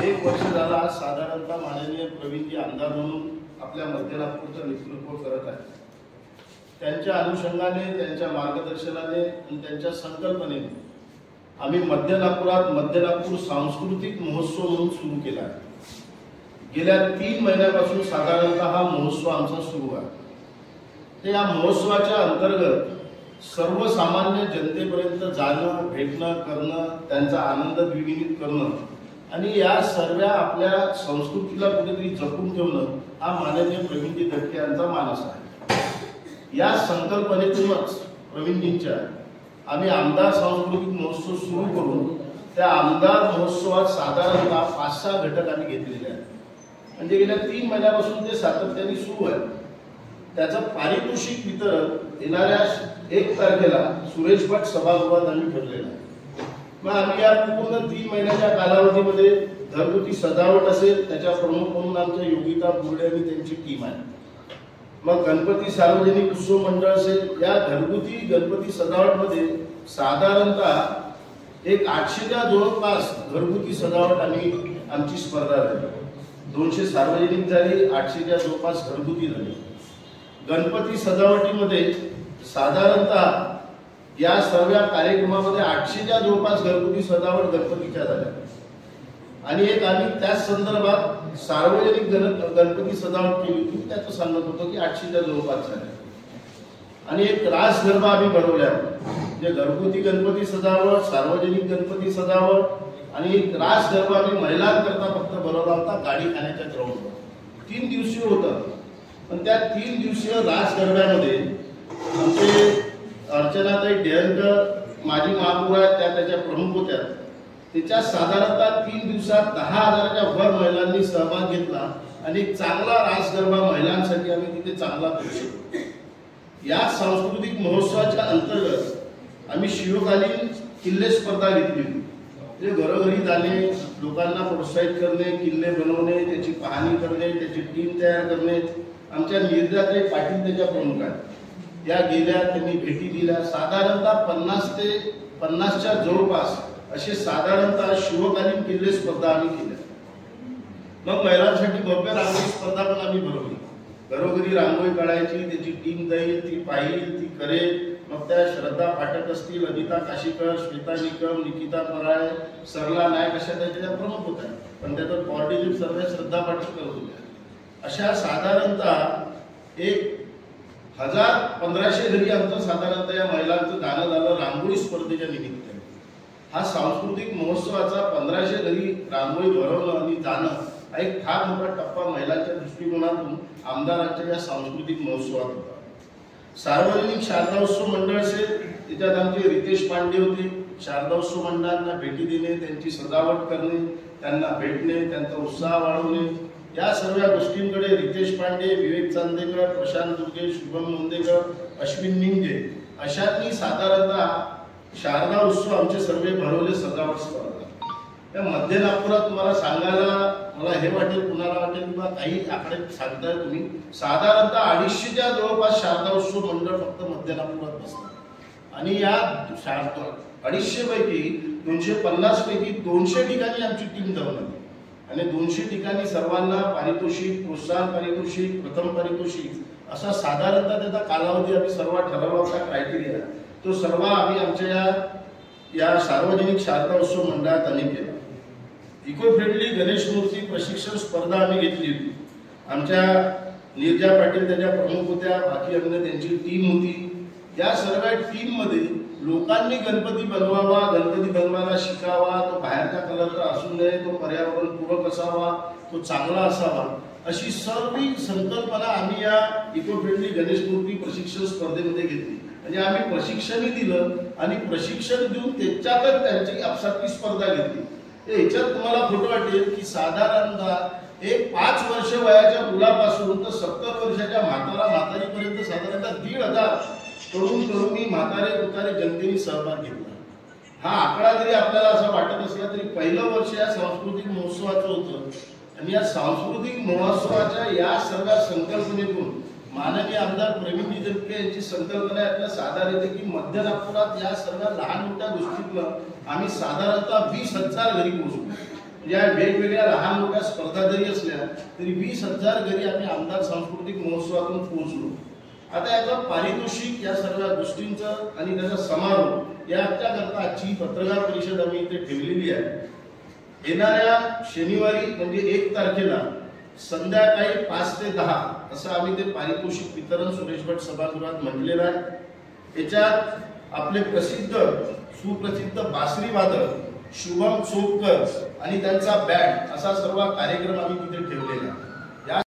1 वर्ष झाला आज साधारणतः माननीय प्रवीणजी आमदार म्हणून आपल्या मध्य नागपूरचं नेतृत्व करत आहेत. त्यांच्या अनुषंगाने, त्यांच्या मार्गदर्शनाने आणि त्यांच्या संकल्पनेने आम्ही मध्य नागपूर सांस्कृतिक महोत्सव म्हणून सुरू केला आहे. गेल्या 3 महिन्यापासून साधारणतः हा महोत्सव आमचा सुरू आहे. या महोत्सवाच्या अंतर्गत सर्वसामान्य जनतेपर्यंत जाणं, भेटणं, करणं, त्यांचा आनंद द्विगुणित करणं आणि या सर्व आपल्या संस्कृतीला कुठेतरी जपून ठेवणं हा माननीय प्रवीणजी दटके यांचा मानस आहे. या संकल्पनेतूनच प्रवीणजींच्या आम्ही आमदार सांस्कृतिक महोत्सव सुरू करून त्या आमदार महोत्सवात साधारणतः 5-6 घटक आम्ही घेतलेले आहेत. म्हणजे गेल्या 3 महिन्यापासून ते सातत्याने सुरू आहे. त्याचं पारितोषिक वितरण येणाऱ्या 1 तारखेला सुरेश भट सभागृहात आम्ही ठरलेलं आहे. मग आम्ही या पूर्ण 3 महिन्याच्या कालावधीमध्ये घरगुती सजावट असेल, त्याच्या प्रमुख म्हणून आमच्या योगिता बुर्डे आणि त्यांची टीम आहे. मग गणपती सार्वजनिक उत्सव मंडळ असेल, या घरगुती गणपती सजावटमध्ये साधारणतः एक 800च्या जवळपास घरगुती सजावट आमची स्पर्धा झाली. 200 सार्वजनिक झाली, 800च्या जवळपास घरगुती झाली. गणपती सजावटीमध्ये साधारणतः या सर्व कार्यक्रमामध्ये 800च्या जवळपास घरगुती सजावट गणपतीच्या झाल्या. आणि एक आम्ही त्याच संदर्भात सार्वजनिक गणपती सजावट केली होती, त्याचं सांगत होतो की 800च्या जवळपास झाल्या. आणि एक रास गरबा आम्ही बनवल्या, म्हणजे घरगुती गणपती सजावट, सार्वजनिक गणपती सजावट आणि एक रास गरबा आम्ही महिलांकरता फक्त बनवला होता गाडी खाण्याच्या ग्राउंडवर. 3 दिवसीय होतं. पण त्या 3 दिवसीय रास गरब्यामध्ये आमचे अर्चनाताई डेहनकर माजी महापौर आहेत, त्या त्याच्या प्रमुख होत्या. त्याच्या साधारणतः 3 दिवसात 10,000च्या वर महिलांनी सहभाग घेतला आणि एक चांगला रास गरबा महिलांसाठी आम्ही तिथे चांगला करू शकतो. या सांस्कृतिक महोत्सवाच्या अंतर्गत आम्ही शिवकालीन किल्ले स्पर्धा घेतली होती. ते घरोघरी जाणे, लोकांना प्रोत्साहित करणे, किल्ले बनवणे, त्याची पाहणी करणे, त्याची टीम तयार करणे. आमच्या निर्जाताई पाटील त्याच्या प्रमुख आहेत. या गेल्या, त्यांनी भेटी दिल्या. साधारणतः 50च्या जवळपास असे साधारणतः शिवकालीन किल्ले स्पर्धा आम्ही केल्या. मग महिलांसाठी भव्य रांगोळी स्पर्धा पण आम्ही भरवली. घरोघरी रांगोळी काढायची, त्याची टीम जाईल, ती पाहिल, ती करेल. मग त्या श्रद्धा पाठक असतील, अनिता काशीकर, श्वेता निकम, निकिता पराय, सरला नायक अशा त्याच्या प्रमुख होत्या. पण त्याचं कोऑर्डिनेट सर्व श्रद्धा पाठक करत होत्या. अशा साधारणतः 1,000-1,500 घरी आमचं साधारणतः या महिलांचं जाणं झालं रांगोळी स्पर्धेच्या निमित्ताने. हा सांस्कृतिक महोत्सवाचा 1,500 घरी रांगोळी भरवणं आणि जाणं हा एक फार मोठा टप्पा महिलांच्या दृष्टिकोनातून आमदारांच्या या सांस्कृतिक महोत्सवात होता. सार्वजनिक शारदा उत्सव मंडळ असेल, त्याच्यात आमचे रितेश पांडे होते. शारदा उत्सव मंडळांना भेटी देणे, त्यांची सजावट करणे, त्यांना भेटणे, त्यांचा उत्साह वाढवणे, या सर्व गोष्टींकडे रितेश पांडे, विवेक चांदेकर, प्रशांत दुर्गे, शुभम मुंदेकर, अश्विन निंगे अशांनी साधारणतः शारदा उत्सव आमचे सर्व भरवले सजावट स्पर्धा. त्या मध्य नागपुरात तुम्हाला सांगायला मला हे वाटेल, कुणाला वाटेल किंवा काही आकडे सांगताय तुम्ही, साधारणतः 250च्या जवळपास शारदा उत्सव मंडळ फक्त मध्य नागपुरात बसतात. आणि या 250 पैकी 250 पैकी 200 ठिकाणी आमची टीम जाऊन आली. आणि 200 ठिकाणी सर्वांना पारितोषिक, प्रोत्साहन पारितोषिक, प्रथम पारितोषिक असा साधारणतः त्याचा कालावधी आम्ही सर्व ठरवला होता. क्रायटेरिया तो सर्व आम्ही आमच्या या सार्वजनिक शारदा उत्सव मंडळात आम्ही केला. इको फ्रेंडली गणेश मूर्ती प्रशिक्षण स्पर्धा आम्ही घेतली होती. आमच्या निर्जा पाटील त्याच्या प्रमुख होत्या, बाकी अन्य त्यांची टीम होती. या सर्व टीममध्ये लोकांनी गणपती बनवावा, गणपती बनवायला शिकावा, तो बाहेरच्या कलरचा असू नये, तो पर्यावरणपूरक असावा, तो चांगला असावा, अशी सर्व संकल्पना आम्ही या इको फ्रेंडली गणेश मूर्ती प्रशिक्षण स्पर्धेमध्ये घेतली. म्हणजे आम्ही प्रशिक्षणही दिलं आणि प्रशिक्षण देऊन त्याच्यातच त्यांची आपसातली स्पर्धा घेतली. याच्यात तुम्हाला फोटो वाटेल की साधारणतः एक 5 वर्ष वयाच्या मुलापासून तर 70 वर्षाच्या म्हातारीपर्यंत साधारणतः 1,500 तरुणी म्हातारे तुतारे जनतेने सहभाग घेतला. हा आकडा जरी आपल्याला असं वाटत असला तरी पहिलं वर्ष या सांस्कृतिक महोत्सवाचं होतं. आणि या सांस्कृतिक महोत्सवाच्या या सर्व संकल्पनेतून माननीय आमदार प्रवीणजी दटके यांची संकल्पना यातनं सादर येते की मध्य नागपुरात या सर्व लहान मोठ्या गोष्टीतनं आम्ही साधारणतः 20,000 घरी पोहोचू. या वेगवेगळ्या लहान मोठ्या स्पर्धा जरी असल्या तरी 20,000 घरी आम्ही आमदार सांस्कृतिक महोत्सवातून पोहोचलो. आता याचं पारितोषिक या सर्व गोष्टींचं आणि त्याचा समारोप याच्याकरता आजची पत्रकार परिषद आम्ही इथे ठेवलेली आहे. येणाऱ्या शनिवारी म्हणजे 1 तारखेला संध्याकाळी 5 ते 10 असं आम्ही ते पारितोषिक वितरण सुरेश भट सभागृहात म्हटलेलं आहे. याच्यात आपले सुप्रसिद्ध बासरी वादक शुभम चोपकर आणि त्यांचा बँड असा सर्व कार्यक्रम आम्ही तिथे ठेवलेला आहे.